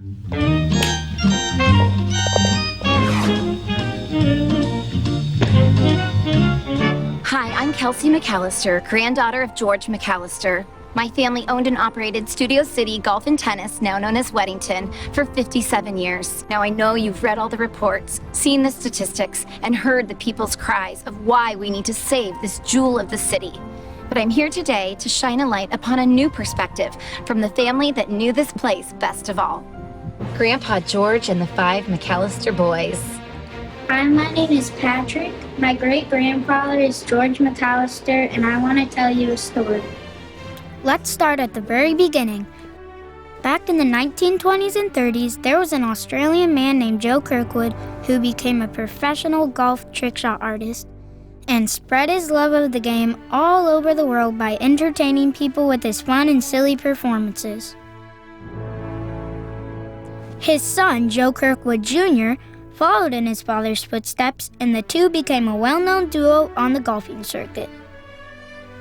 Hi, I'm Kelsey McAllister, granddaughter of George McAllister. My family owned and operated Studio City Golf and Tennis, now known as Weddington, for 57 years. Now, I know you've read all the reports, seen the statistics, and heard the people's cries of why we need to save this jewel of the city. But I'm here today to shine a light upon a new perspective from the family that knew this place best of all. Grandpa George and the 5 McAllister boys. Hi, my name is Patrick. My great-grandfather is George McAllister, and I want to tell you a story. Let's start at the very beginning. Back in the 1920s and 30s, there was an Australian man named Joe Kirkwood who became a professional golf trick shot artist and spread his love of the game all over the world by entertaining people with his fun and silly performances. His son, Joe Kirkwood Jr., followed in his father's footsteps, and the two became a well-known duo on the golfing circuit.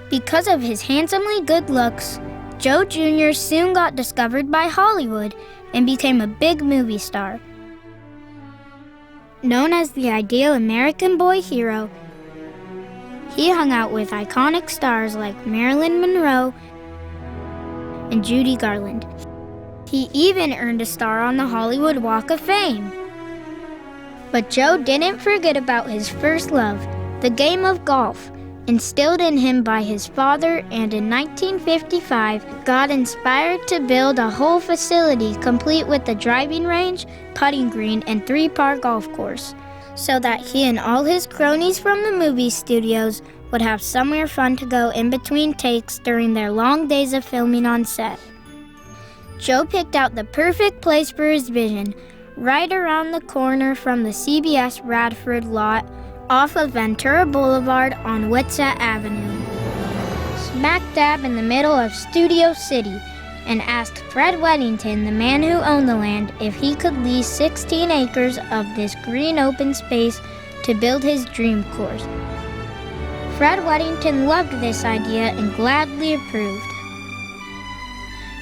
Because of his handsomely good looks, Joe Jr. soon got discovered by Hollywood and became a big movie star. Known as the ideal American boy hero, he hung out with iconic stars like Marilyn Monroe and Judy Garland. He even earned a star on the Hollywood Walk of Fame. But Joe didn't forget about his first love, the game of golf, instilled in him by his father, and in 1955, got inspired to build a whole facility complete with a driving range, putting green, and 3-par golf course, so that he and all his cronies from the movie studios would have somewhere fun to go in between takes during their long days of filming on set. Joe picked out the perfect place for his vision, right around the corner from the CBS Radford lot off of Ventura Boulevard on Whitsett Avenue, smack dab in the middle of Studio City, and asked Fred Weddington, the man who owned the land, if he could lease 16 acres of this green open space to build his dream course. Fred Weddington loved this idea and gladly approved.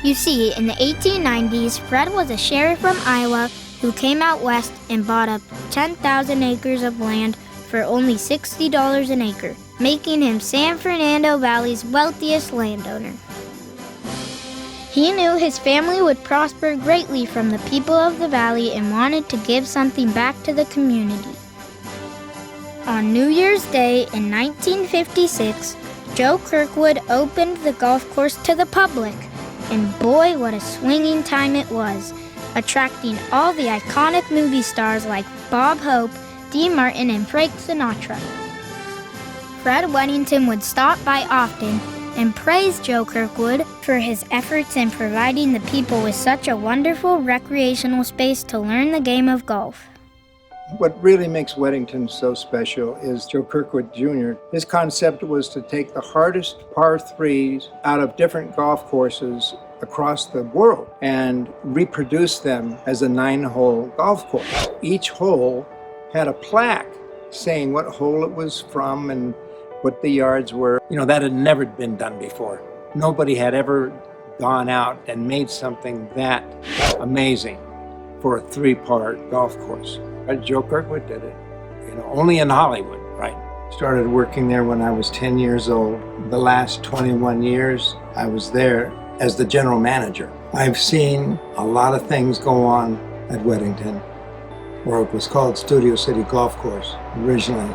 You see, in the 1890s, Fred was a sheriff from Iowa who came out west and bought up 10,000 acres of land for only $60 an acre, making him San Fernando Valley's wealthiest landowner. He knew his family would prosper greatly from the people of the valley and wanted to give something back to the community. On New Year's Day in 1956, Joe Kirkwood opened the golf course to the public, and boy, what a swinging time it was, attracting all the iconic movie stars like Bob Hope, Dean Martin, and Frank Sinatra. Fred Weddington would stop by often and praise Joe Kirkwood for his efforts in providing the people with such a wonderful recreational space to learn the game of golf. What really makes Weddington so special is Joe Kirkwood Jr. His concept was to take the hardest par 3s out of different golf courses across the world and reproduce them as a 9-hole golf course. Each hole had a plaque saying what hole it was from and what the yards were. You know, that had never been done before. Nobody had ever gone out and made something that amazing for a 3-par golf course. But Joe Kirkwood did it, only in Hollywood, right? Started working there when I was 10 years old. The last 21 years, I was there as the general manager. I've seen a lot of things go on at Weddington, or it was called Studio City Golf Course originally.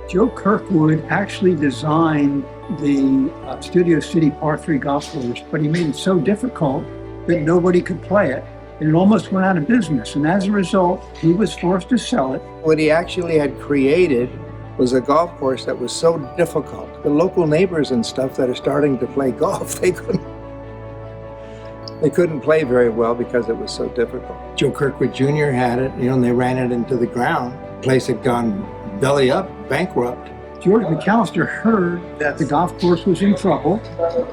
Joe Kirkwood actually designed the Studio City Par 3 golf course, but he made it so difficult that nobody could play it. And it almost went out of business. And as a result, he was forced to sell it. What he actually had created was a golf course that was so difficult. The local neighbors and stuff that are starting to play golf, they couldn't play very well because it was so difficult. Joe Kirkwood Jr. had it, and they ran it into the ground. The place had gone belly up, bankrupt. George McAllister heard that the golf course was in trouble,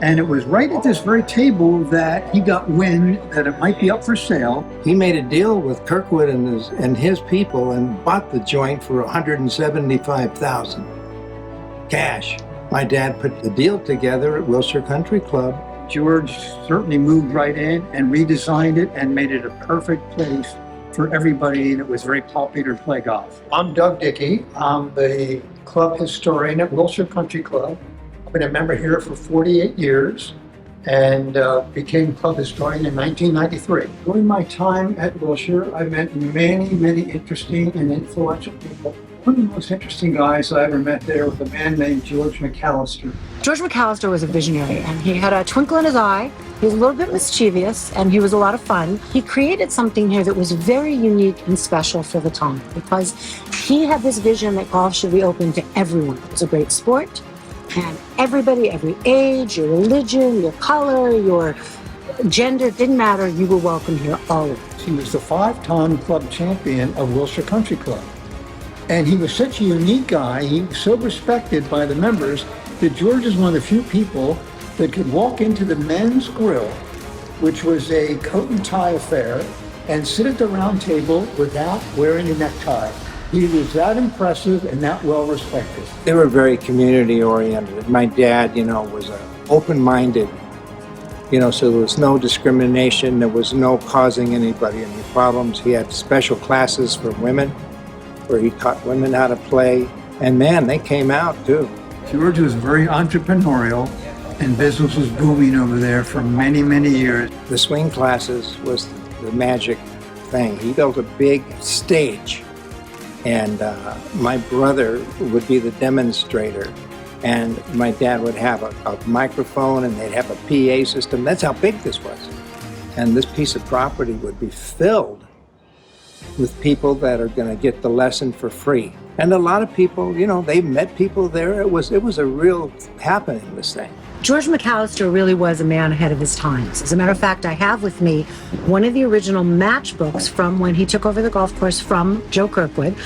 and it was right at this very table that he got wind that it might be up for sale. He made a deal with Kirkwood and his people and bought the joint for $175,000 cash. My dad put the deal together at Wilshire Country Club, George certainly moved right in and redesigned it and made it a perfect place for everybody, and it was very popular to play golf. I'm Doug Dickey. I'm the club historian at Wilshire Country Club. I've been a member here for 48 years and became club historian in 1993. During my time at Wilshire, I met many interesting and influential people. One of the most interesting guys I ever met there was a man named George McAllister. George McAllister was a visionary, and he had a twinkle in his eye. He was a little bit mischievous, and he was a lot of fun. He created something here that was very unique and special for the time because he had this vision that golf should be open to everyone. It was a great sport, and everybody, every age, your religion, your color, your gender, didn't matter. You were welcome here, always. He was the 5-time club champion of Wilshire Country Club. And he was such a unique guy, he was so respected by the members that George is one of the few people that could walk into the men's grill, which was a coat and tie affair, and sit at the round table without wearing a necktie. He was that impressive and that well respected. They were very community oriented. My dad, was open-minded, so there was no discrimination. There was no causing anybody any problems. He had special classes for women where he taught women how to play. And man, they came out too. George was very entrepreneurial and business was booming over there for many years. The swing classes was the magic thing. He built a big stage, and my brother would be the demonstrator, and my dad would have a microphone, and they'd have a PA system. That's how big this was. And this piece of property would be filled with people that are going to get the lesson for free. And a lot of people, they met people there. It was a real happening, this thing. George McAllister really was a man ahead of his times. As a matter of fact, I have with me one of the original matchbooks from when he took over the golf course from Joe Kirkwood.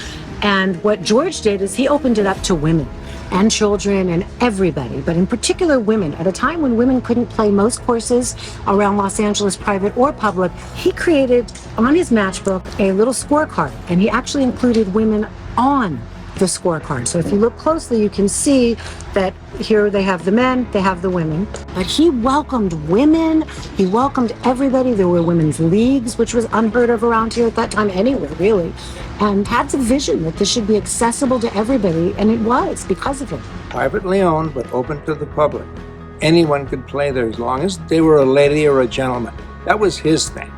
And what George did is he opened it up to women and children and everybody, but in particular women. At a time when women couldn't play most courses around Los Angeles, private or public, he created on his matchbook a little scorecard, and he actually included women on the scorecard. So if you look closely, you can see that here they have the men, they have the women. But he welcomed women, he welcomed everybody. There were women's leagues, which was unheard of around here at that time anywhere, really. And had the vision that this should be accessible to everybody, and it was because of it. Privately owned, but open to the public. Anyone could play there as long as they were a lady or a gentleman. That was his thing.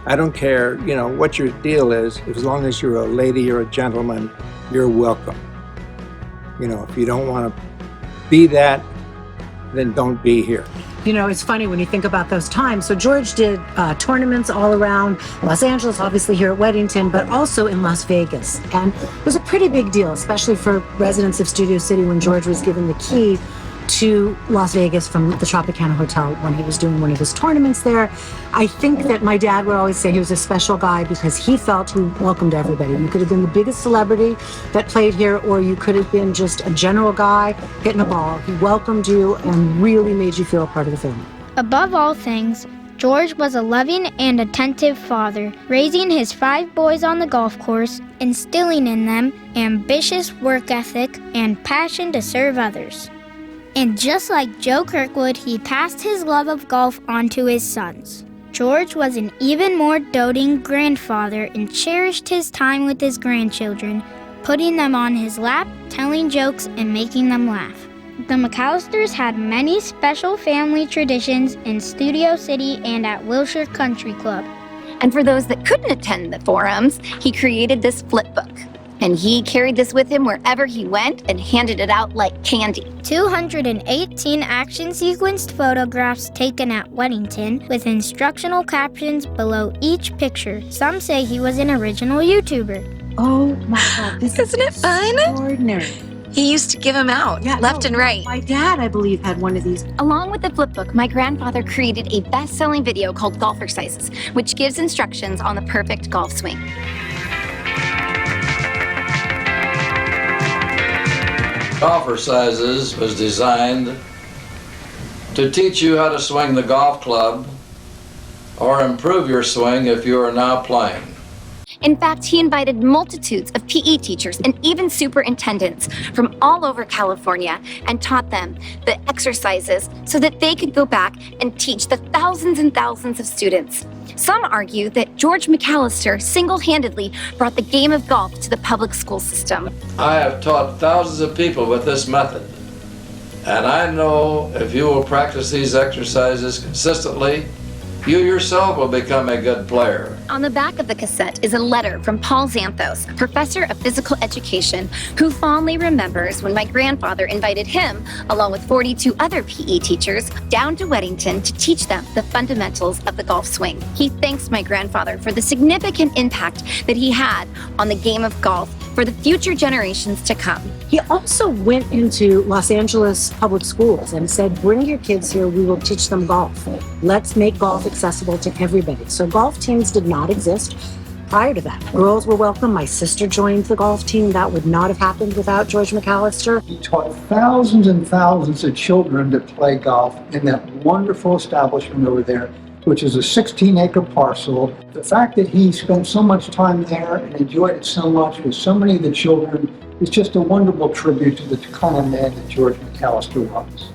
I don't care, what your deal is, as long as you're a lady or a gentleman, you're welcome. If you don't want to be that, then don't be here. It's funny when you think about those times. So George did tournaments all around Los Angeles, obviously here at Weddington, but also in Las Vegas. And it was a pretty big deal, especially for residents of Studio City when George was given the key to Las Vegas from the Tropicana Hotel when he was doing one of his tournaments there. I think that my dad would always say he was a special guy because he felt he welcomed everybody. You could have been the biggest celebrity that played here, or you could have been just a general guy hitting a ball. He welcomed you and really made you feel a part of the family. Above all things, George was a loving and attentive father, raising his 5 boys on the golf course, instilling in them ambitious work ethic and passion to serve others. And just like Joe Kirkwood, he passed his love of golf on to his sons. George was an even more doting grandfather and cherished his time with his grandchildren, putting them on his lap, telling jokes, and making them laugh. The McAllisters had many special family traditions in Studio City and at Wilshire Country Club. And for those that couldn't attend the forums, he created this flip book. And he carried this with him wherever he went and handed it out like candy. 218 action-sequenced photographs taken at Weddington with instructional captions below each picture. Some say he was an original YouTuber. Oh my God, this Isn't it fun? Extraordinary. He used to give them out left and right. My dad, I believe, had one of these. Along with the flip book, my grandfather created a best-selling video called Golfer Sizes, which gives instructions on the perfect golf swing. Golfer Sizes was designed to teach you how to swing the golf club or improve your swing if you are now playing. In fact, he invited multitudes of PE teachers and even superintendents from all over California and taught them the exercises so that they could go back and teach the thousands and thousands of students. Some argue that George McAllister single-handedly brought the game of golf to the public school system. I have taught thousands of people with this method, and I know if you will practice these exercises consistently, you yourself will become a good player. On the back of the cassette is a letter from Paul Xanthos, professor of physical education, who fondly remembers when my grandfather invited him, along with 42 other PE teachers, down to Weddington to teach them the fundamentals of the golf swing. He thanks my grandfather for the significant impact that he had on the game of golf for the future generations to come. He also went into Los Angeles public schools and said, bring your kids here, we will teach them golf. Let's make golf accessible to everybody. So golf teams did not exist prior to that. Girls were welcome. My sister joined the golf team. That would not have happened without George McAllister. He taught thousands and thousands of children to play golf in that wonderful establishment over there, which is a 16-acre parcel. The fact that he spent so much time there and enjoyed it so much with so many of the children is just a wonderful tribute to the kind of man that George McAllister was.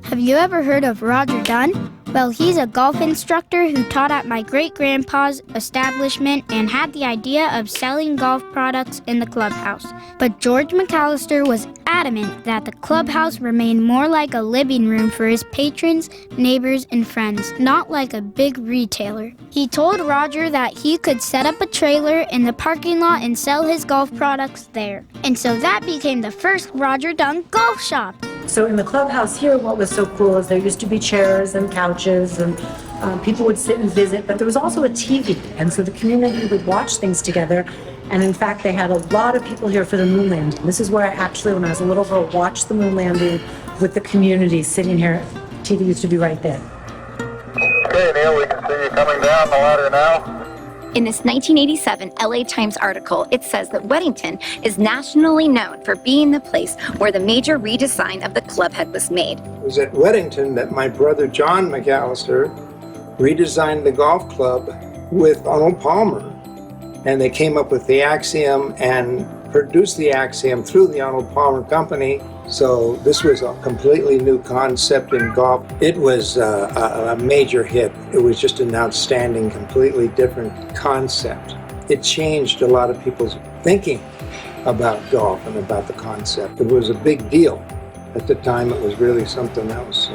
Have you ever heard of Roger Dunn? Well, he's a golf instructor who taught at my great-grandpa's establishment and had the idea of selling golf products in the clubhouse. But George McAllister was adamant that the clubhouse remain more like a living room for his patrons, neighbors, and friends, not like a big retailer. He told Roger that he could set up a trailer in the parking lot and sell his golf products there. And so that became the first Roger Dunn golf shop. So in the clubhouse here, what was so cool is there used to be chairs and couches and people would sit and visit, but there was also a TV. And so the community would watch things together. And in fact, they had a lot of people here for the moon landing. This is where I actually, when I was a little girl, watched the moon landing with the community sitting here. TV used to be right there. Okay, Neil, we can see you coming down the ladder now. In this 1987 LA Times article, it says that Weddington is nationally known for being the place where the major redesign of the clubhead was made. It was at Weddington that my brother John McAllister redesigned the golf club with Arnold Palmer. And they came up with the Axiom and produced the Axiom through the Arnold Palmer Company. So this was a completely new concept in golf. It was a major hit. It was just an outstanding, completely different concept. It changed a lot of people's thinking about golf and about the concept. It was a big deal. At the time, it was really something else.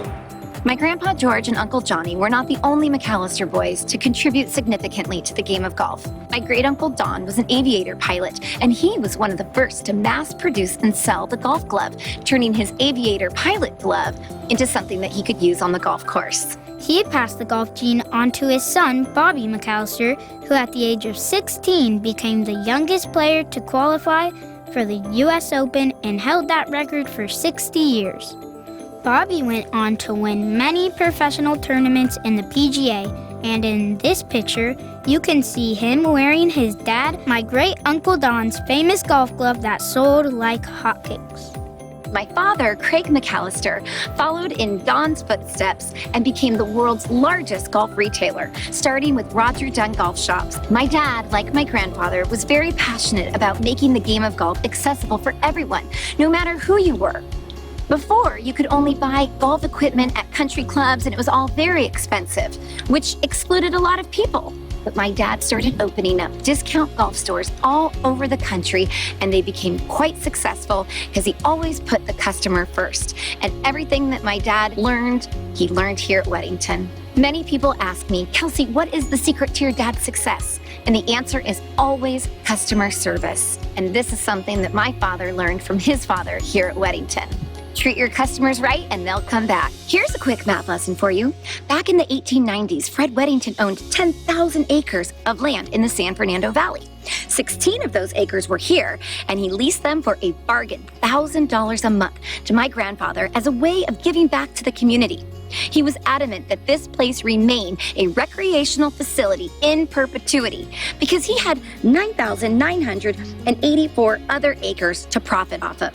My Grandpa George and Uncle Johnny were not the only McAllister boys to contribute significantly to the game of golf. My great-uncle Don was an aviator pilot, and he was one of the first to mass-produce and sell the golf glove, turning his aviator pilot glove into something that he could use on the golf course. He passed the golf gene on to his son, Bobby McAllister, who at the age of 16 became the youngest player to qualify for the U.S. Open and held that record for 60 years. Bobby went on to win many professional tournaments in the PGA, and in this picture, you can see him wearing his dad, my great-uncle Don's famous golf glove that sold like hotcakes. My father, Craig McAllister, followed in Don's footsteps and became the world's largest golf retailer, starting with Roger Dunn golf shops. My dad, like my grandfather, was very passionate about making the game of golf accessible for everyone, no matter who you were. Before, you could only buy golf equipment at country clubs and it was all very expensive, which excluded a lot of people. But my dad started opening up discount golf stores all over the country and they became quite successful because he always put the customer first. And everything that my dad learned, he learned here at Weddington. Many people ask me, Kelsey, what is the secret to your dad's success? And the answer is always customer service. And this is something that my father learned from his father here at Weddington. Treat your customers right and they'll come back. Here's a quick math lesson for you. Back in the 1890s, Fred Weddington owned 10,000 acres of land in the San Fernando Valley. 16 of those acres were here, and he leased them for a bargain, $1,000 a month, to my grandfather as a way of giving back to the community. He was adamant that this place remain a recreational facility in perpetuity because he had 9,984 other acres to profit off of.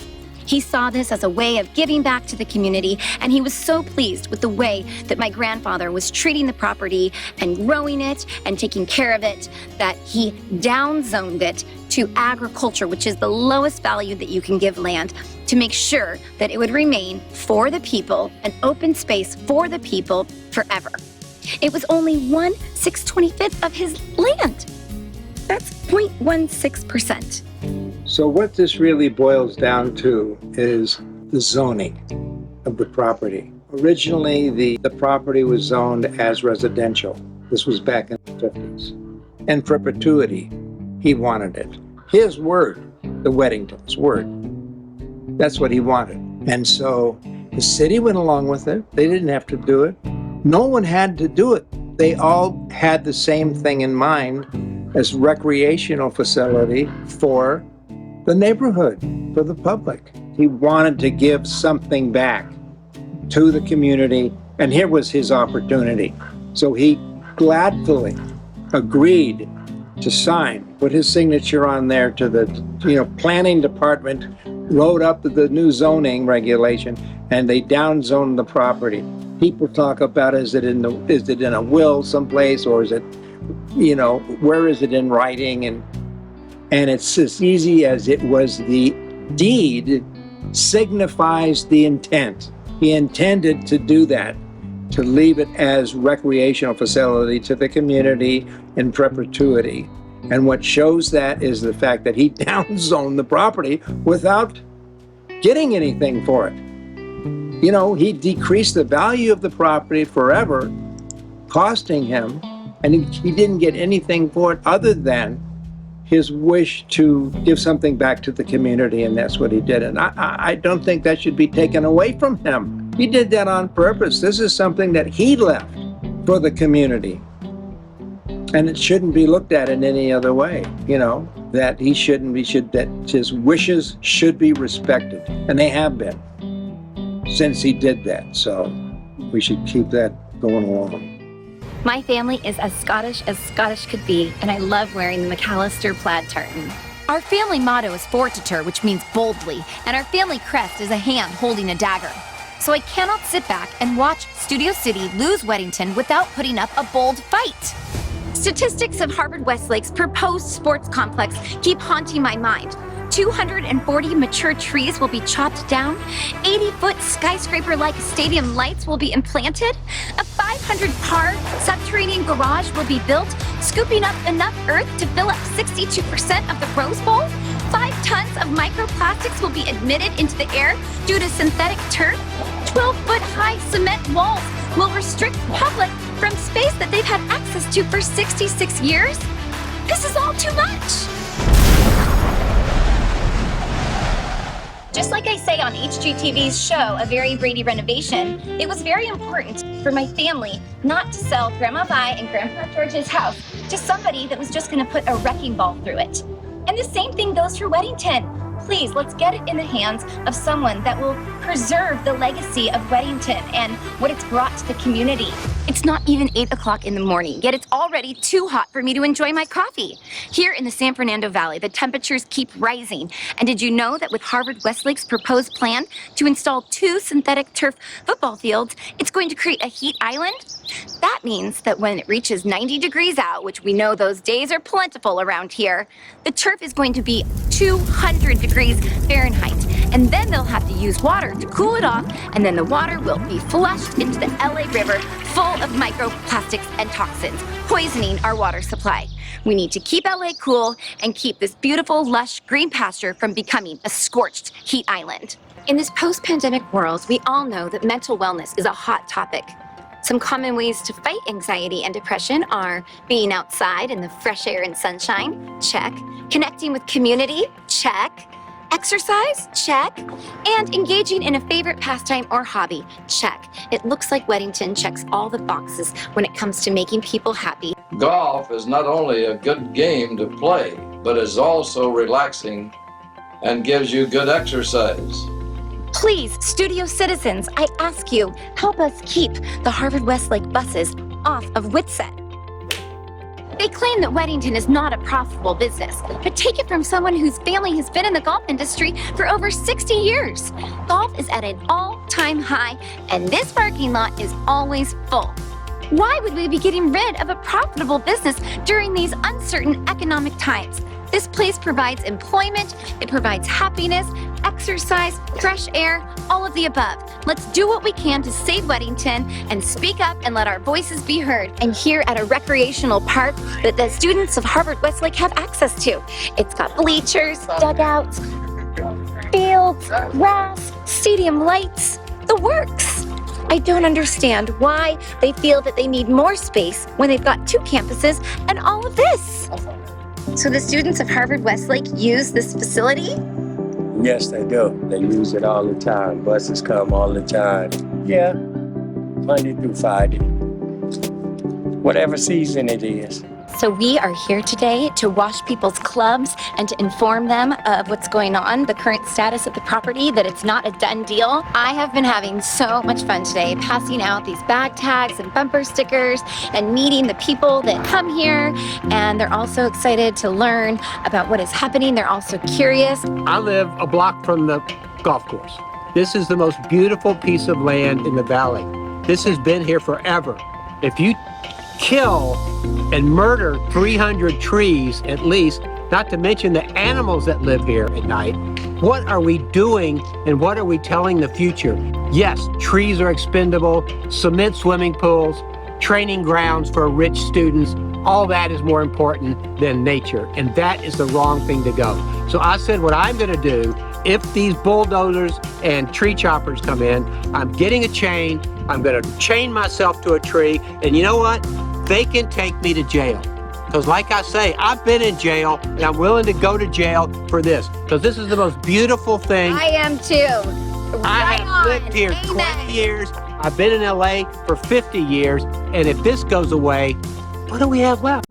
He saw this as a way of giving back to the community, and he was so pleased with the way that my grandfather was treating the property and growing it and taking care of it that he downzoned it to agriculture, which is the lowest value that you can give land, to make sure that it would remain for the people, an open space for the people forever. It was only 1/625 of his land. That's 0.16%. So what this really boils down to is the zoning of the property. Originally, the property was zoned as residential. This was back in the 50s. In perpetuity, he wanted it. His word, the Weddington's word. That's what he wanted. And so the city went along with it. They didn't have to do it. No one had to do it. They all had the same thing in mind as recreational facility for the neighborhood, for the public. He wanted to give something back to the community, and here was his opportunity. So he gladfully agreed to sign, put his signature on there to the planning department, wrote up the new zoning regulation, and they downzoned the property. People talk about, is it in a will someplace, or is it, where is it in writing? And it's as easy as it was. The deed signifies the intent. He intended to do that, to leave it as recreational facility to the community in perpetuity. And what shows that is the fact that he downzoned the property without getting anything for it. He decreased the value of the property forever, costing him, and he didn't get anything for it other than his wish to give something back to the community, and that's what he did. And I don't think that should be taken away from him. He did that on purpose. This is something that he left for the community. And it shouldn't be looked at in any other way, that that his wishes should be respected. And they have been since he did that. So we should keep that going along. My family is as Scottish could be, and I love wearing the McAllister plaid tartan. Our family motto is fortiter, which means boldly, and our family crest is a hand holding a dagger. So I cannot sit back and watch Studio City lose Weddington without putting up a bold fight. Statistics of Harvard-Westlake's proposed sports complex keep haunting my mind. 240 mature trees will be chopped down, 80-foot skyscraper-like stadium lights will be implanted, a 500-car subterranean garage will be built, scooping up enough earth to fill up 62% of the Rose Bowl, 5 tons of microplastics will be admitted into the air due to synthetic turf, 12-foot-high cement walls will restrict the public from space that they've had access to for 66 years. This is all too much. Just like I say on HGTV's show, A Very Brady Renovation, it was very important for my family not to sell Grandma Vi and Grandpa George's house to somebody that was just going to put a wrecking ball through it. And the same thing goes for Weddington. Please, let's get it in the hands of someone that will preserve the legacy of Weddington and what it's brought to the community. It's not even 8 o'clock in the morning, yet it's already too hot for me to enjoy my coffee. Here in the San Fernando Valley, the temperatures keep rising. And did you know that with Harvard-Westlake's proposed plan to install 2 synthetic turf football fields, it's going to create a heat island? That means that when it reaches 90 degrees out, which we know those days are plentiful around here, the turf is going to be 200 degrees Fahrenheit. And then they'll have to use water to cool it off, and then the water will be flushed into the LA River full of microplastics and toxins, poisoning our water supply. We need to keep LA cool and keep this beautiful, lush green pasture from becoming a scorched heat island. In this post-pandemic world, we all know that mental wellness is a hot topic. Some common ways to fight anxiety and depression are being outside in the fresh air and sunshine, check. Connecting with community, check. Exercise, check. And engaging in a favorite pastime or hobby, check. It looks like Weddington checks all the boxes when it comes to making people happy. Golf is not only a good game to play, but is also relaxing and gives you good exercise. Please, studio citizens, I ask you, help us keep the Harvard-Westlake buses off of Whitsett. They claim that Weddington is not a profitable business, but take it from someone whose family has been in the golf industry for over 60 years. Golf is at an all-time high, and this parking lot is always full. Why would we be getting rid of a profitable business during these uncertain economic times? This place provides employment, it provides happiness, exercise, fresh air, all of the above. Let's do what we can to save Weddington and speak up and let our voices be heard. And here at a recreational park that the students of Harvard-Westlake have access to. It's got bleachers, dugouts, fields, grass, stadium lights, the works. I don't understand why they feel that they need more space when they've got 2 campuses and all of this. So the students of Harvard-Westlake use this facility? Yes, they do. They use it all the time. Buses come all the time. Yeah, Monday through Friday. Whatever season it is. So we are here today to wash people's clubs and to inform them of what's going on, the current status of the property, that it's not a done deal. I have been having so much fun today, passing out these bag tags and bumper stickers and meeting the people that come here. And they're also excited to learn about what is happening. They're also curious. I live a block from the golf course. This is the most beautiful piece of land in the valley. This has been here forever. If you kill and murder 300 trees at least, not to mention the animals that live here at night, what are we doing and what are we telling the future? Yes, trees are expendable, cement swimming pools, training grounds for rich students, all that is more important than nature, and that is the wrong thing to go. So I said what I'm gonna do, if these bulldozers and tree choppers come in, I'm getting a chain, I'm gonna chain myself to a tree, and you know what? They can take me to jail. Because like I say, I've been in jail, and I'm willing to go to jail for this. Because this is the most beautiful thing. I am too. I have lived here 20 years. I've been in LA for 50 years. And if this goes away, what do we have left?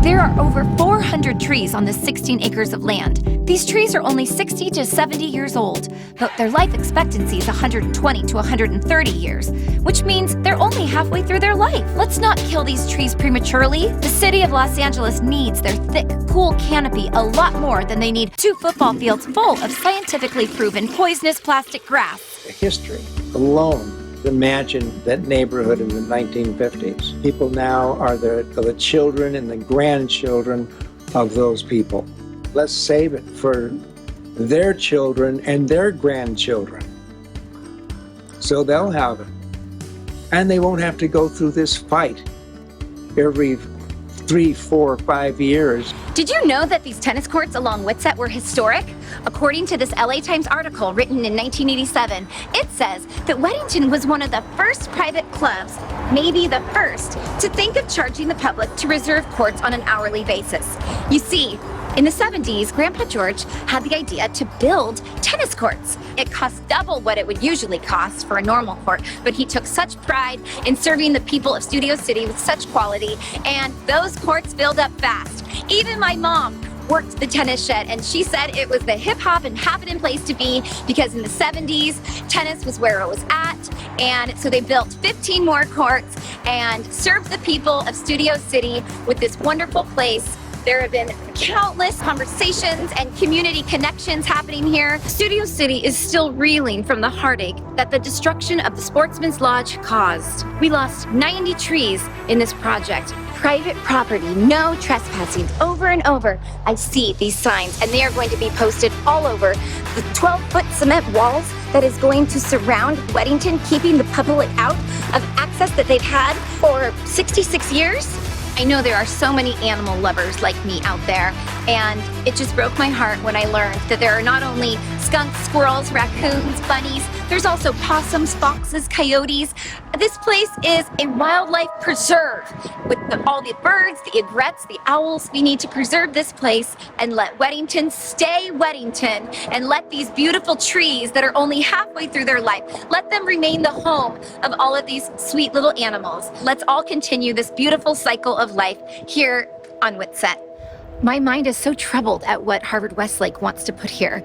There are over 400 trees on this 16 acres of land. These trees are only 60 to 70 years old, but their life expectancy is 120 to 130 years, which means they're only halfway through their life. Let's not kill these trees prematurely. The city of Los Angeles needs their thick, cool canopy a lot more than they need 2 football fields full of scientifically proven poisonous plastic grass. The history alone. Imagine that neighborhood in the 1950s. People now are the children and the grandchildren of those people. Let's save it for their children and their grandchildren, so they'll have it. And they won't have to go through this fight every 3, 4, 5 years. Did you know that these tennis courts along Whitsett were historic? According to this LA Times article written in 1987, it says that Weddington was one of the first private clubs, maybe the first, to think of charging the public to reserve courts on an hourly basis. You see, in the 70s, Grandpa George had the idea to build tennis courts. It cost double what it would usually cost for a normal court, but he took such pride in serving the people of Studio City with such quality, and those courts filled up fast. Even my mom worked the tennis shed, and she said it was the hip-hop and happening place to be because in the 70s, tennis was where it was at, and so they built 15 more courts and served the people of Studio City with this wonderful place. There have been countless conversations and community connections happening here. Studio City is still reeling from the heartache that the destruction of the Sportsman's Lodge caused. We lost 90 trees in this project. Private property, no trespassing, over and over. I see these signs, and they are going to be posted all over the 12-foot cement walls that is going to surround Weddington, keeping the public out of access that they've had for 66 years. I know there are so many animal lovers like me out there, and it just broke my heart when I learned that there are not only skunks, squirrels, raccoons, bunnies, there's also possums, foxes, coyotes. This place is a wildlife preserve with all the birds, the egrets, the owls. We need to preserve this place and let Weddington stay Weddington, and let these beautiful trees that are only halfway through their life, let them remain the home of all of these sweet little animals. Let's all continue this beautiful cycle of life here on Whitsett. My mind is so troubled at what Harvard-Westlake wants to put here.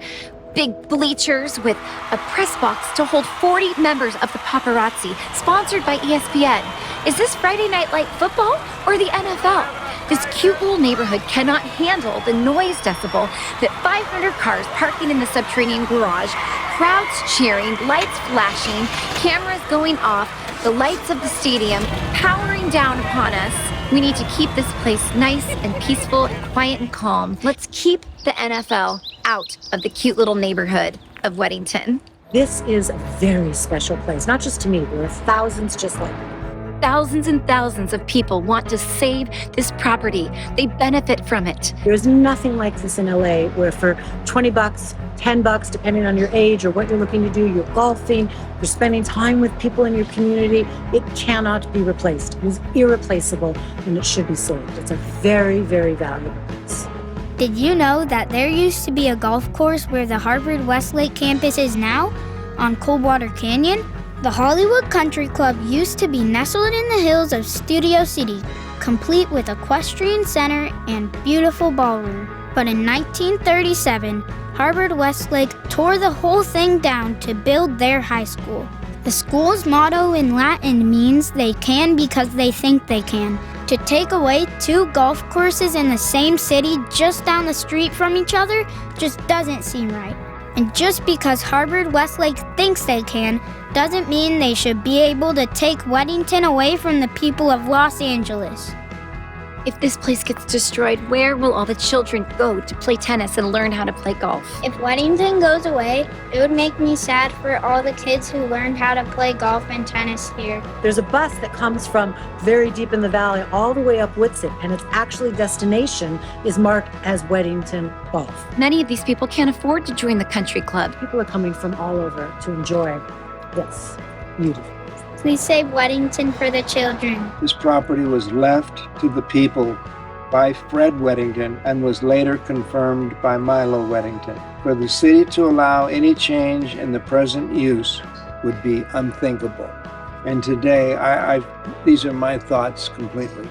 big bleachers with a press box to hold 40 members of the paparazzi, sponsored by ESPN. Is this Friday Night Light football or the NFL? This cute little neighborhood cannot handle the noise decibel that 500 cars parking in the subterranean garage, crowds cheering, lights flashing, cameras going off, the lights of the stadium powering down upon us. We need to keep this place nice and peaceful and quiet and calm. Let's keep the NFL out of the cute little neighborhood of Weddington. This is a very special place, not just to me. There are thousands just like me. Thousands and thousands of people want to save this property. They benefit from it. There's nothing like this in LA where for $20, $10, depending on your age or what you're looking to do, you're golfing, you're spending time with people in your community. It cannot be replaced. It is irreplaceable and it should be saved. It's a very, very valuable place. Did you know that there used to be a golf course where the Harvard-Westlake campus is now, on Coldwater Canyon? The Hollywood Country Club used to be nestled in the hills of Studio City, complete with equestrian center and beautiful ballroom. But in 1937, Harvard-Westlake tore the whole thing down to build their high school. The school's motto in Latin means they can because they think they can. To take away two golf courses in the same city just down the street from each other just doesn't seem right. And just because Harvard-Westlake thinks they can, doesn't mean they should be able to take Weddington away from the people of Los Angeles. If this place gets destroyed, where will all the children go to play tennis and learn how to play golf? If Weddington goes away, it would make me sad for all the kids who learned how to play golf and tennis here. There's a bus that comes from very deep in the valley all the way up Whitsett, and its actually destination is marked as Weddington Golf. Many of these people can't afford to join the country club. People are coming from all over to enjoy this beautiful. Please save Weddington for the children. This property was left to the people by Fred Weddington and was later confirmed by Milo Weddington. For the city to allow any change in the present use would be unthinkable. And today, these are my thoughts completely.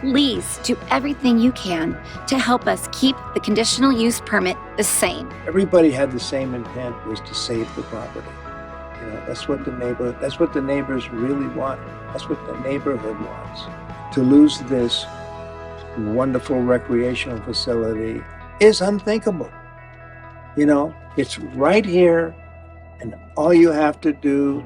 Please do everything you can to help us keep the conditional use permit the same. Everybody had the same intent, was to save the property. You know, that's what the neighbors really want. That's what the neighborhood wants. To lose this wonderful recreational facility is unthinkable. You know, it's right here, and all you have to do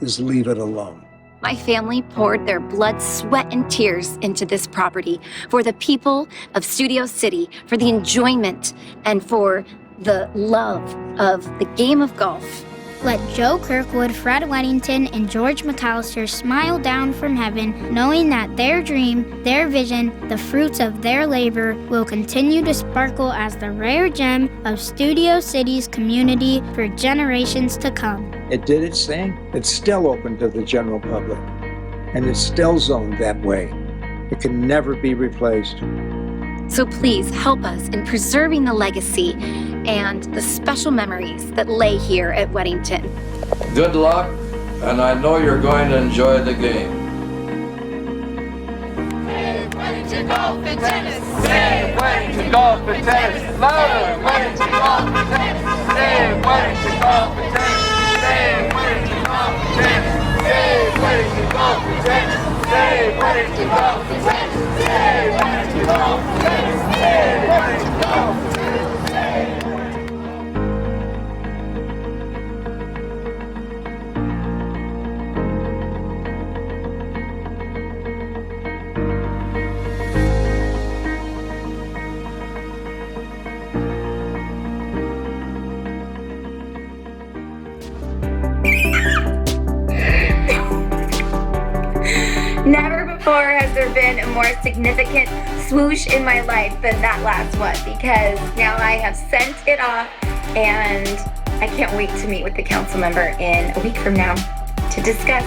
is leave it alone. My family poured their blood, sweat, and tears into this property for the people of Studio City, for the enjoyment, and for the love of the game of golf. Let Joe Kirkwood, Fred Weddington, and George McAllister smile down from heaven, knowing that their dream, their vision, the fruits of their labor will continue to sparkle as the rare gem of Studio City's community for generations to come. It did its thing. It's still open to the general public, and it's still zoned that way. It can never be replaced. So please help us in preserving the legacy and the special memories that lay here at Weddington. Good luck, and I know you're going to enjoy the game. Save Weddington Golf and Tennis! Save Weddington Golf and Tennis! Louder! Weddington Golf and Tennis! Save Weddington Golf and Tennis! Save Weddington Golf and Tennis! Save Weddington Golf and Tennis! Save Weddington Golf and Tennis! Save Weddington Golf and Tennis! Save Weddington Golf and Tennis! Never before has there been a more significant swoosh in my life than that last one, because now I have sent it off and I can't wait to meet with the council member in a week from now to discuss.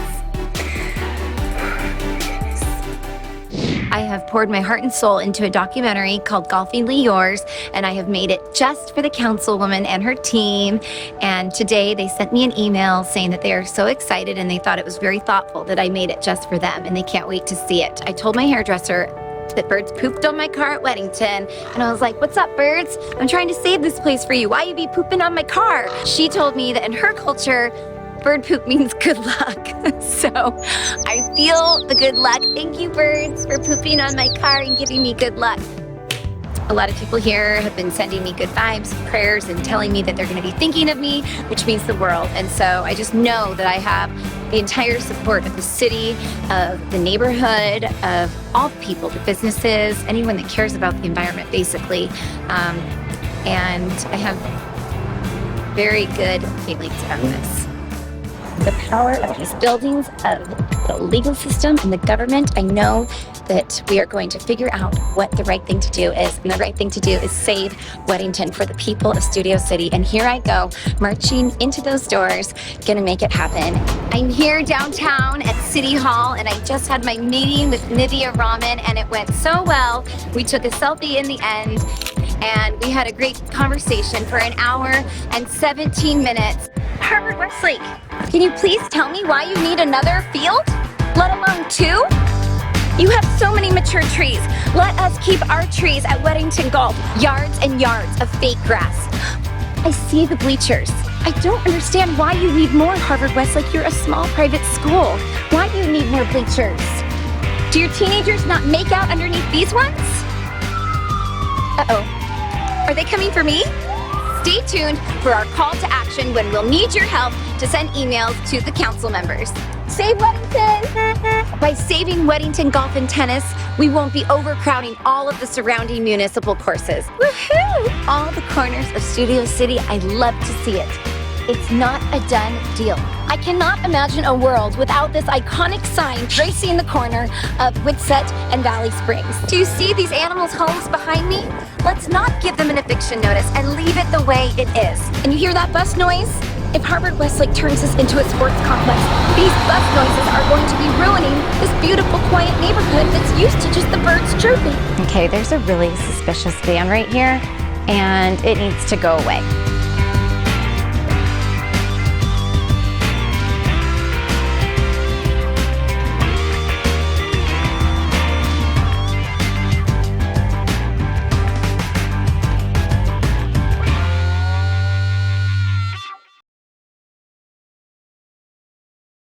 I have poured my heart and soul into a documentary called Golfingly Yours, and I have made it just for the councilwoman and her team. And today they sent me an email saying that they are so excited and they thought it was very thoughtful that I made it just for them, and they can't wait to see it. I told my hairdresser that birds pooped on my car at Weddington. And I was like, what's up, birds? I'm trying to save this place for you. Why you be pooping on my car? She told me that in her culture, bird poop means good luck. So I feel the good luck. Thank you, birds, for pooping on my car and giving me good luck. A lot of people here have been sending me good vibes, prayers, and telling me that they're going to be thinking of me, which means the world. And so I just know that I have the entire support of the city, of the neighborhood, of all people, the businesses, anyone that cares about the environment, basically. And I have very good feelings about this. The power of these buildings, of the legal system and the government, I know that we are going to figure out what the right thing to do is. And the right thing to do is save Weddington for the people of Studio City. And here I go, marching into those doors, gonna make it happen. I'm here downtown at City Hall, and I just had my meeting with Nivea Ramen, and it went so well. We took a selfie in the end, and we had a great conversation for an hour and 17 minutes. Harvard-Westlake, can you please tell me why you need another field, let alone 2? You have so many mature trees. Let us keep our trees at Weddington Golf. Yards and yards of fake grass. I see the bleachers. I don't understand why you need more, Harvard-Westlake. You're a small private school. Why do you need more bleachers? Do your teenagers not make out underneath these ones? Uh-oh. Are they coming for me? Stay tuned for our call to action when we'll need your help to send emails to the council members. Save Weddington! By saving Weddington Golf and Tennis, we won't be overcrowding all of the surrounding municipal courses. Woohoo! All the corners of Studio City, I'd love to see it. It's not a done deal. I cannot imagine a world without this iconic sign tracing the corner of Whitsett and Valley Springs. Do you see these animals' homes behind me? Let's not give them an eviction notice and leave it the way it is. And you hear that bus noise? If Harvard-Westlake turns this into a sports complex, these bus noises are going to be ruining this beautiful, quiet neighborhood that's used to just the birds chirping. Okay, there's a really suspicious van right here, and it needs to go away.